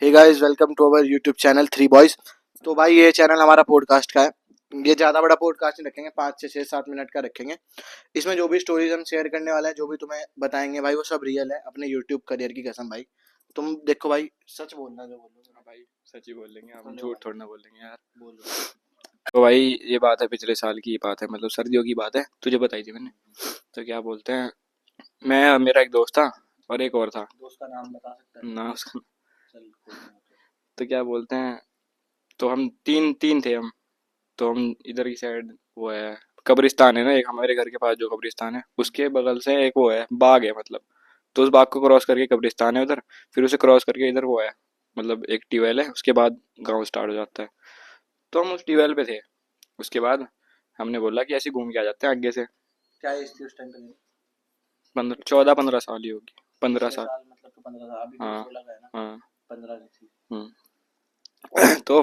Hey guys, welcome to our YouTube channel three boys. तो भाई ये चैनल हमारा पॉडकास्ट का है। ये ज़्यादा बड़ा पॉडकास्ट नहीं रखेंगे, 5 से 6 7 मिनट का रखेंगे। इसमें जो भी स्टोरीज हम शेयर करने वाले हैं, जो भी तुम्हें बताएंगे भाई, वो सब रियल है, अपने यूट्यूब करियर की कसम भाई। तुम देखो भाई, सच बोलना, जो बोलो हाँ भाई, सच ही बोल लेंगे हम, बोलो झूठ भाई। थोड़ा ना बोलेंगे यार। बोलो। तो भाई ये बात है, पिछले साल की बात है, मतलब सर्दियों की बात है, तुझे बताई थी मैंने। तो क्या बोलते हैं, मैं मेरा एक दोस्त था और एक और था दोस्त का नाम बता सकता है? ना उसका। चल कोई नहीं। तो क्या बोलते हैं, तो हम तीन तीन थे हम। तो हम इधर की साइड, वो है कब्रिस्तान है ना एक, हमारे घर के पास जो कब्रिस्तान है उसके बगल से एक वो है बाग है मतलब। तो उस बाग को क्रॉस करके कब्रिस्तान है उधर, फिर उसे क्रॉस करके इधर वो है, मतलब एक ट्यूबवेल है, उसके बाद गांव स्टार्ट हो जाता है। तो हम उस ट्यूबवेल पे थे। उसके बाद हमने बोला कि ऐसे घूम के आ जाते हैं आगे से। क्या एज थी उस टाइम पे? 14-15 साल ही होगी, 15 साल। 6 साल मतलब, तो 15 साल। अभी तो हाँ 16 का है ना। हाँ। 15 की थी। तो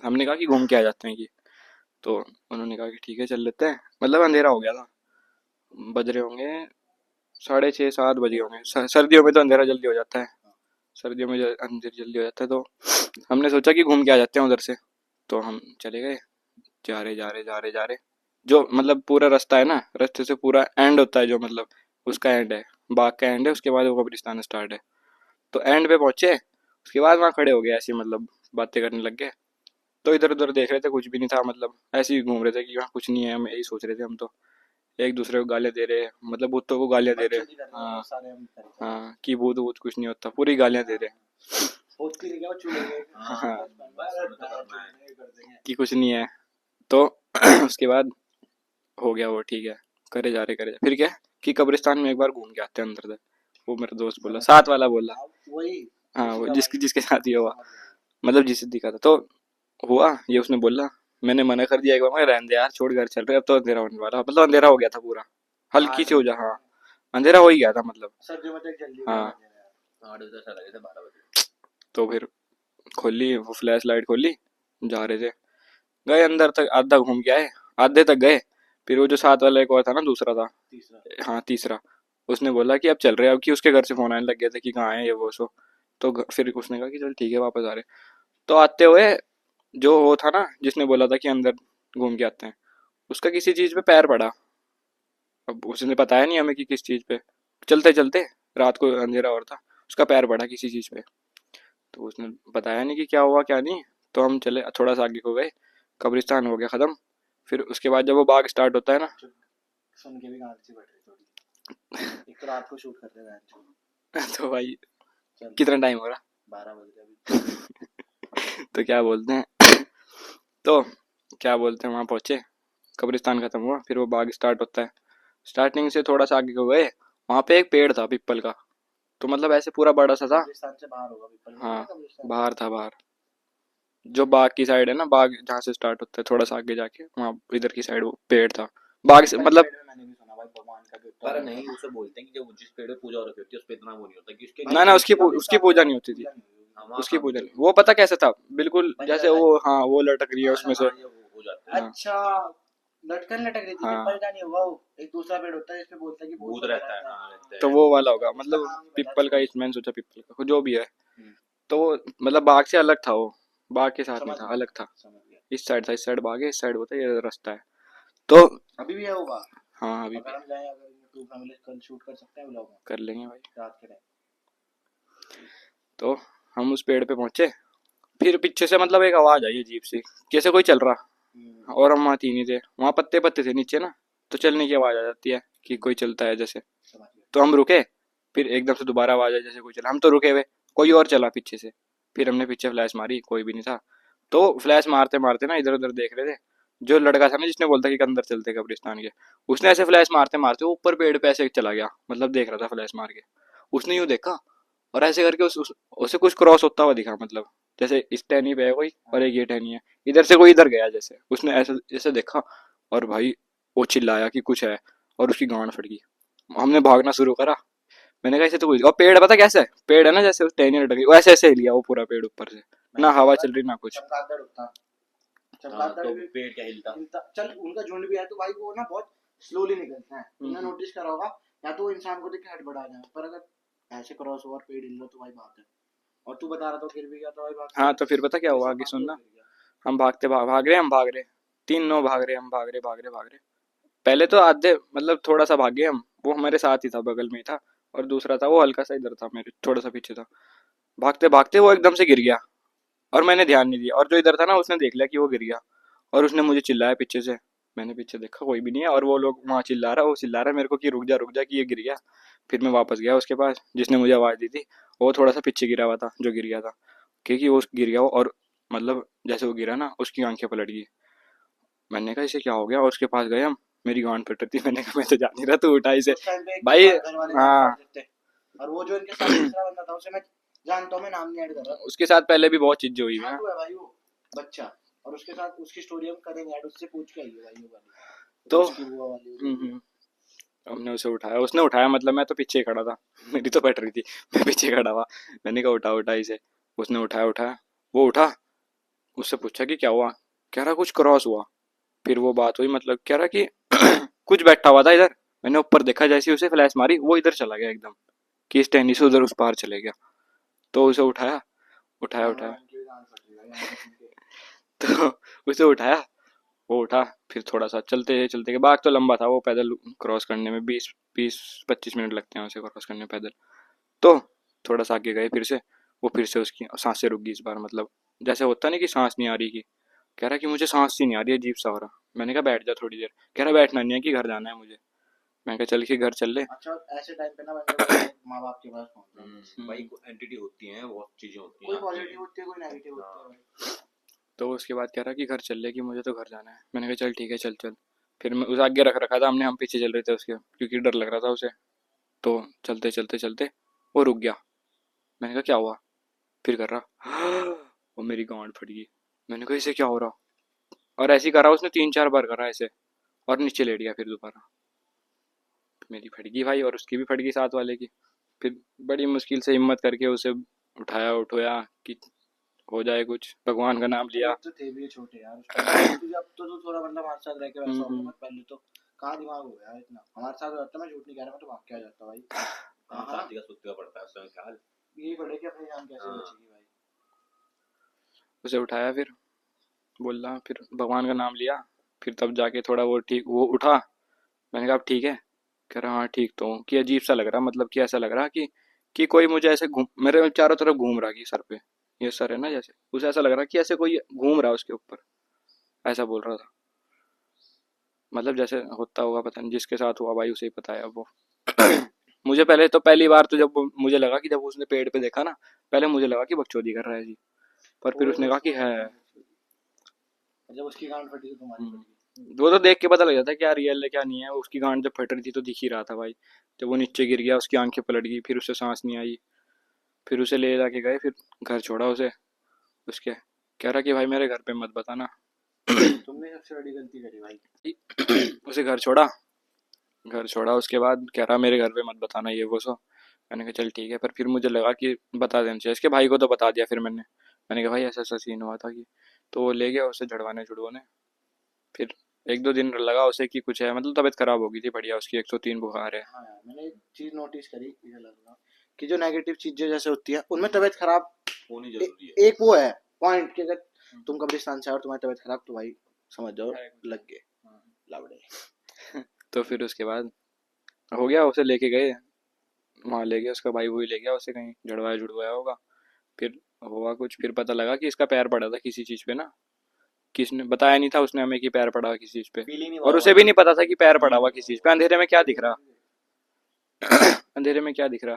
हमने कहा कि घूम के आ जाते हैं कि। तो उन्होंने कहा कि ठीक है चल लेते हैं, मतलब अंधेरा हो गया था, बज रहे होंगे 6:30 7 बजे होंगे। सर्दियों में तो अंधेरा जल्दी हो जाता है, सर्दियों में अंधेरा जल्दी हो जाता है। तो हमने सोचा कि घूम के आ जाते हैं उधर से। तो हम चले गए, जा रहे जा रहे जा रहे जा रहे, जो मतलब पूरा रास्ता है ना, रास्ते से पूरा एंड होता है, जो मतलब उसका एंड है, बाग का एंड है, उसके बाद वो कब्रिस्तान स्टार्ट है। तो एंड पे पहुंचे, उसके बाद वहाँ खड़े हो गए, ऐसे मतलब बातें करने लग गए। तो इधर उधर देख रहे थे, कुछ भी नहीं था, मतलब ऐसे ही घूम रहे थे कि वहाँ कुछ नहीं है, हम यही सोच रहे थे हम तो। एक दूसरे को गालियाँ दे रहे, मतलब भूतों को गालियाँ दे रहे। बच्चे भी कर रहे हैं, हाँ बहुत सारे हम करते हैं। हाँ, कि भूत भूत कुछ नहीं होता, पूरी गालियाँ दे रहे। होती नहीं क्या, वो चुनेंगे। हाँ, कर देंगे। कि कुछ नहीं है। तो उसके बाद हो गया वो, ठीक है, करे जा फिर क्या कि कब्रिस्तान में एक बार घूम के आते हैं अंदर तक। वो मेरा दोस्त बोला, साथ वाला बोला। हाँ, वही हाँ, उसी वो का जिसके भाई। जिसके साथ ही हुआ, समझ गया मैं। मतलब जिसे दिखा था। तो हुआ ये, उसने बोला, मैंने मना कर दिया एक बार, मैं रहने दे यार, छोड़, घर चल रहे, अब तो अंधेरा होने वाला, मतलब अंधेरा हो गया था पूरा, हल्की 8 सी हो जा, बजे हाँ अंधेरा हो ही गया था मतलब। सर्दियों में तो एक जल्दी हो हाँ। जाता है यार। 8 बजे चला गया था, 12 बजे। तो फिर खोली वो फ्लैश लाइट, खोली, जा रहे थे, गए अंदर तक, आधा घूम के आए, आधे तक गए। फिर वो जो साथ वाला एक और था ना, दूसरा था, तीसरा। हाँ तीसरा, उसने बोला कि अब चल रहे हैं, अब कि उसके घर से फोन आने लग गए थे कि कहाँ है ये वो सो। तो फिर उसने कहा कि चल ठीक है, वापस आ रहे। तो आते हुए, जो वो था ना जिसने बोला था कि अंदर घूम के आते हैं, उसका किसी चीज पे पैर पड़ा। अब उसने बताया नहीं हमें कि किस चीज पे, चलते चलते, रात को अंधेरा और था, उसका पैर पड़ा किसी चीज पे। तो उसने बताया नहीं कि क्या हुआ क्या नहीं। तो हम चले थोड़ा सा आगे को गए, कब्रिस्तान हो गया खत्म। फिर उसके बाद जब वो बाग स्टार्ट होता है ना, सुन के भी गांड सी बढ़ रही थोड़ी। एक तो रात को शूट कर रहे हैं। तो भाई चल कितना टाइम हो रहा। 12 बज रहे अभी। तो क्या बोलते हैं, तो क्या बोलते हैं, वहाँ पहुंचे, कब्रिस्तान खत्म हुआ, फिर वो बाग स्टार्ट होता है। स्टार्टिंग से थोड़ा सा आगे को गए, वहाँ पे एक पेड़ था पीपल का। तो मतलब ऐसे पूरा बड़ा सा था। कब्रिस्तान से बाहर होगा पीपल का, हाँ, नहीं कब्रिस्तान से। बाहर था बाहर, जो बाग की साइड है ना, बाग जहाँ से स्टार्ट होता है थोड़ा सा आगे जाके, वहाँ इधर की साइड वो पेड़ था, बाग से पीपल के मतलब। पेड़ में मैंने भी सुना भाई, भगवान का भी होता है। पर नहीं, उसे बोलते हैं कि जब जिस पेड़ पे पूजा हो रखी होती है उस पे इतना वो नहीं होता कि उसके भाई ना ना, नीचे। उसकी पूजा नहीं होती थी, पूजा नहीं हुई हाँ, होगी। वहाँ उसकी कहाँ पूजा पूजा नहीं, होती वो पता कैसे था, बिल्कुल जैसे बंजर है। वो, हाँ वो लटक रही है है। उसमें से। हाँ, ये हो जाता है। हाँ अच्छा, लटकन लटक रही थी। हाँ, पीपल का नहीं होगा वो, एक दूसरा पेड़ होता है जिसपे बोलता है कि भूत भूत वगैरह रहता है, रहता हाँ रहते तो हैं। वो वाला होगा, उसका मतलब नाम नहीं पता, पिपल का, छोड़। इस मैंने सोचा पिपल का जो भी है। हम्म, तो वो मतलब बाग से अलग था वो, बाग के साथ नहीं समझ था, गया। अलग था। समझ गया। इस साइड था, इस साइड बाग है, इस साइड होता है, ये रास्ता है। तो अभी भी है होगा। हाँ अभी भी अगर हम जाए, अगर टू फैमिली कल शूट कर सकते हैं व्लॉग में कर लेंगे भाई। रात के टाइम। तो हम उस पेड़ पे पहुंचे, फिर पीछे से मतलब एक आवाज आई अजीब सी, जैसे कोई चल रहा, और हम वहाँ तीन ही थे, वहाँ पत्ते पत्ते थे नीचे ना, तो चलने की आवाज आ जाती है कि कोई चलता है जैसे। समझ गया। तो हम रुके, फिर एकदम से दोबारा आवाज आई जैसे कोई चला, हम तो रुके हुए, कोई और चला पीछे से। फिर हमने पीछे फ्लैश मारी, कोई भी नहीं था। तो फ्लैश मारते मारते ना इधर उधर देख रहे थे, जो लड़का था ना जिसने बोलता कि अंदर चलते कब्रिस्तान के, उसने ऐसे फ्लैश मारते मारते वो ऊपर पेड़ पे ऐसे चला गया, मतलब देख रहा था फ्लैश मार के। उसने यूं देखा, और ऐसे करके उसे कुछ क्रॉस होता हुआ दिखा, मतलब जैसे इस टहनी पे है कोई और एक ये टहनी है, इधर से कोई इधर गया जैसे, उसने ऐसे ऐसे देखा। और भाई वो चिल्लाया कि कुछ है, और उसकी गांड फट गई। हमने भागना शुरू करा, मैंने कहा इसे तो कुछ, और पेड़ पता कैसा है, पेड़ है ना जैसे उस टहनी लटक गई, वो ऐसे ऐसे हिलिया वो पूरा पेड़ ऊपर से, ना मैंने हवा देखा चल रही ना कुछ। चमगादड़ उठता। हाँ, चमगादड़ तो भी पेड़ क्या हिलता। चल, उनका झुंड भी है तो भाई वो ना बहुत स्लोली निकलते हैं। तुमने नोटिस करा होगा, या तो वो इंसान को देख के हट बढ़ा जाए, पर अगर ऐसे क्रॉस ओवर पेड़ हिल रहा तो भाई बात है। और तू बता रहा था गिर भी गया तो भाई भाग हाँ तो फिर पता क्या हुआ, आगे सुनना। हम भाग रहे, तीनों भाग रहे, हम भाग रहे। पहले तो आधे मतलब थोड़ा सा भागे हम, वो हमारे साथ ही था, बगल में ही था। और दूसरा था वो हल्का सा इधर था, मेरे थोड़ा सा पीछे था। भागते भागते वो एकदम से गिर गया, और मैंने ध्यान नहीं दिया, और जो इधर था ना उसने देख लिया कि वो गिर गया, और उसने मुझे चिल्लाया पीछे से। मैंने पीछे देखा कोई भी नहीं है, और वो लोग वहाँ चिल्ला रहा है मेरे को कि रुक जा कि ये गिर गया। फिर मैं वापस गया उसके पास जिसने मुझे आवाज़ दी थी। वो थोड़ा सा पीछे गिरा हुआ था जो गिर गया था, क्योंकि वो गिर गया वो, और मतलब जैसे वो गिरा ना उसकी आंखें पलट गई। मैंने कहा इसे क्या हो गया, और उसके पास गए हम। मेरी गांड फट रही थी, मैंने कहा मैं तो जा नहीं रहा, तू उठा इसे। उस टाइम पे एक भाई घर वाले जान हाँ, मार देते। और वो जो इनके साथ दूसरा बंदा था उसे मैं जानता हूँ, मैं नाम नहीं ऐड कर रहा। उसके साथ पहले भी बहुत चीजें हुई हैं। शांत हुआ है भाई वो बच्चा, और उसके साथ उसकी स्टोरी हम करेंगे ऐड, उससे पूछ के आइए भाई वो वाली तो उसकी बुआ वाली जो भी है। हमने उसे उठाया, उसने उठाया, मतलब मैं तो पीछे ही खड़ा था, मेरी तो फट रही थी, मैं पीछे खड़ा हुआ। मैंने कहा उठा उठा इसे। उसने उठाया उठाया, वो उठा। उससे पूछा कि क्या हुआ, कह रहा कुछ क्रॉस हुआ। फिर वो बात हुई, मतलब कह रहा कि कुछ बैठा हुआ था इधर। मैंने ऊपर देखा, जैसे ही उसे फ्लैश मारी वो इधर चला गया एकदम, कि इस टहनी से उधर उस पार चले गया। तो उसे उठाया उठाया हाँ उठाया इनकी भी जान फट रही है भाई, आगे सुन के। तो उसे उठाया, वो उठा। फिर थोड़ा सा चलते चलते के, बाग तो लंबा था, वो पैदल क्रॉस करने में 20-25 मिनट लगते हैं उसे क्रॉस करने में पैदल। तो थोड़ा सा आगे गए फिर से। वो फिर से उसकी सांसें रुक गई इस बार, मतलब जैसे होता नहीं कि सांस नहीं आ रही की। कह रहा कि मुझे सांस सी नहीं आ रही है, अजीब सा हो रहा। मैंने कहा बैठ जा थोड़ी देर। कह रहा बैठना नहीं है कि घर जाना है मुझे। मैं कहा चल के घर चल ले। अच्छा ऐसे टाइम पे ना बंदे को अपने माँ बाप के पास पहुंचना चाहिए। भाई एंटिटी होती हैं, बहुत चीजें होती हैं कोई आपके। पॉजिटिव होती है कोई नेगेटिव होती है भाई। तो उसके बाद कह रहा कि घर चल ले, कि मुझे तो घर जाना है। मैंने कहा चल ठीक है, चल चल। फिर मैं उस आगे रख रखा था हमने, हम पीछे चल रहे थे उसके, क्योंकि डर लग रहा था उसे। तो चलते चलते चलते वो रुक गया। मैंने कहा क्या हुआ। फिर कर रहा वो, मेरी गांड फट गई। मैंने कहा इसे क्या हो रहा। और ऐसे ही करा उसने 3-4 बार करा ऐसे, और नीचे लेट गया फिर दोबारा। मेरी फट गई भाई, और उसकी भी फट गई साथ वाले की। फिर बड़ी मुश्किल से हिम्मत करके उसे उठाया उठोया कि हो जाए कुछ, भगवान का नाम लिया। एक तो थे भी ये छोटे यार उस टाइम तुझे, अब तो तू थोड़ा मतलब हमारे साथ रह के वैसा हो गया, हम्म। मत पहले तो कहाँ दिमाग हो गया इतना हमारे साथ रहता। मैं झूठ नहीं कह रहा, मैं तो भाग के आ जाता भाई। हाँ, हाँ शादी का सुत्ती पड़ता है उस समय ख्याल। यही पड़े कि अपनी जान कैसे हाँ। बचेगी भाई। उसे उठाया, फिर बोला, फिर भगवान का नाम लिया। फिर तब जाके थोड़ा वो ठीक, वो उठा। मैंने कहा अब ठीक है। कह रहा हाँ ठीक तो हूँ, कि अजीब सा लग रहा, मतलब कि ऐसा लग रहा कि कोई मुझे ऐसे घूम, मेरे चारों तरफ घूम रहा कि सर पे, ये सर है ना जैसे, उसे ऐसा लग रहा कि ऐसे कोई घूम रहा उसके ऊपर। ऐसा बोल रहा था, मतलब जैसे होता होगा, पता नहीं, जिसके साथ हुआ भाई उसे ही पता है अब वो। मुझे पहले तो, पहली बार तो जब मुझे लगा कि जब उसने पेड़ पे देखा ना, पहले मुझे लगा कि बकचोदी कर रहा है जी। पर फिर वो उसने कहा कि है। जब उसकी गांड फटी तो तुम्हारी फट गई। वो तो देख के पता लग जाता है क्या रियल है क्या नहीं है। उसकी गांड जब फट रही थी तो दिख ही रहा था भाई। जब वो नीचे गिर गया, उसकी आंखें पलट गई, फिर उसे सांस नहीं आई। फिर उसे ले जाके गए, फिर घर छोड़ा उसे। उसके कह रहा कि भाई मेरे घर पे मत बताना। तुमने सबसे बड़ी गलती करी भाई। उसे घर छोड़ा उसके बाद कह रहा मेरे घर पे मत बताना ये वो सो। मैंने कहा चल ठीक है, पर फिर मुझे लगा कि बता देना चाहिए, इसके भाई को तो बता दिया फिर मैंने कहा भाई ऐसा ऐसा सीन हुआ था कि। तो वो ले गया उसे झड़वाने झुड़वाने। फिर 1-2 दिन लगा उसे कि कुछ है, मतलब तबीयत खराब हो गई थी बढ़िया उसकी, 103 बुखार है। हाँ यार मैंने एक चीज नोटिस करी मुझे लगा कि जो नेगेटिव चीजें जैसे होती है उनमें तबीयत खराब होनी ए, जरूरी है। एक वो है पॉइंट कि अगर तुम कब्रिस्तान से आए और तुम्हारी तबीयत खराब तो भाई समझ जाओ लग गए लावड़े। तो फिर उसके बाद हो गया, उसे लेके गए, वहाँ ले गया, उसका भाई वही ले गया उसे कहीं, झड़वाया झुड़वाया होगा। फिर हुआ कुछ, फिर पता लगा कि इसका पैर पड़ा था किसी चीज़ पे ना। किसने बताया नहीं था उसने हमें कि पैर पड़ा हुआ किसी चीज़ पे। फील ही नहीं और हुआ उसे भी नहीं पता था कि पैर पड़ा हुआ किसी चीज़ पे। अंधेरे में क्या दिख रहा, अंधेरे में क्या दिख रहा।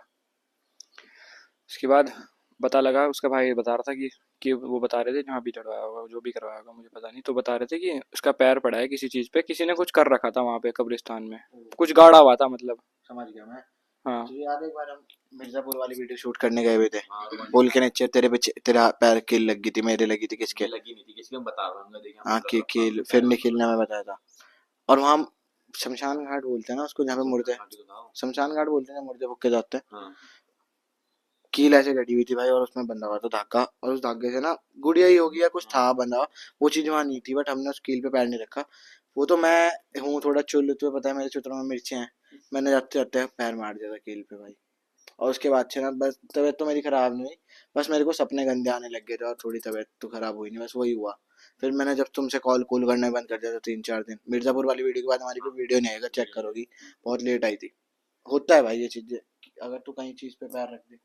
उसके बाद पता लगा, उसका भाई बता रहा था कि वो बता रहे थे जहाँ भी चढ़वाया होगा, जो भी करवाया होगा मुझे पता नहीं, तो बता रहे थे कि उसका पैर पड़ा है किसी चीज़ पे, किसी ने कुछ कर रखा था वहाँ पे कब्रिस्तान में, कुछ गाड़ा हुआ था मतलब। समझ गया मैं। हाँ तुझे याद है एक बार हम मिर्जापुर वाली वीडियो शूट करने गए हुए थे, हाँ, पुल के नीचे तेरे पे तेरा पैर कील लग गई थी, मेरे लगी थी, किसके ये लगी नहीं थी किसकी, हम बता रहा हूँ, हमने देखा, हाँ की कील, फिर निखिल ने हमें बताया था। और वहाँ शमशान घाट बोलते हैं ना उसको जहाँ पे मुर्दे, शमशान घाट बोलते हैं जहाँ मुर्दे फूके जाते हैं। हाँ। कील ऐसे कटी हुई थी भाई, और उसमें बंधा हुआ था धागा, और उस धागे से ना गुड़िया ही होगी या कुछ था बंधा हुआ। वो चीज वहां नहीं थी, बट हमने उस कील पे पैर नहीं रखा। वो तो मैं हूँ थोड़ा चुल, तुम्हें पता है मेरे चुतरों में मिर्चें हैं, मैंने जाते जाते पैर मार दिया था कील पे भाई। और उसके बाद से ना बस तबीयत तो मेरी ख़राब नहीं हुई, बस मेरे को सपने गंदे आने लग गए थे और थोड़ी तबीयत तो ख़राब हुई नहीं, बस वही हुआ। फिर मैंने जब तुमसे कॉल कूल करना बंद कर दिया था 3-4 दिन, मिर्ज़ापुर वाली वीडियो के बाद हमारी कोई वीडियो नहीं आएगा, चेक करोगी, बहुत लेट आई थी। होता है भाई ये चीज़ें, अगर तू कहीं चीज़ पे पैर रख दे।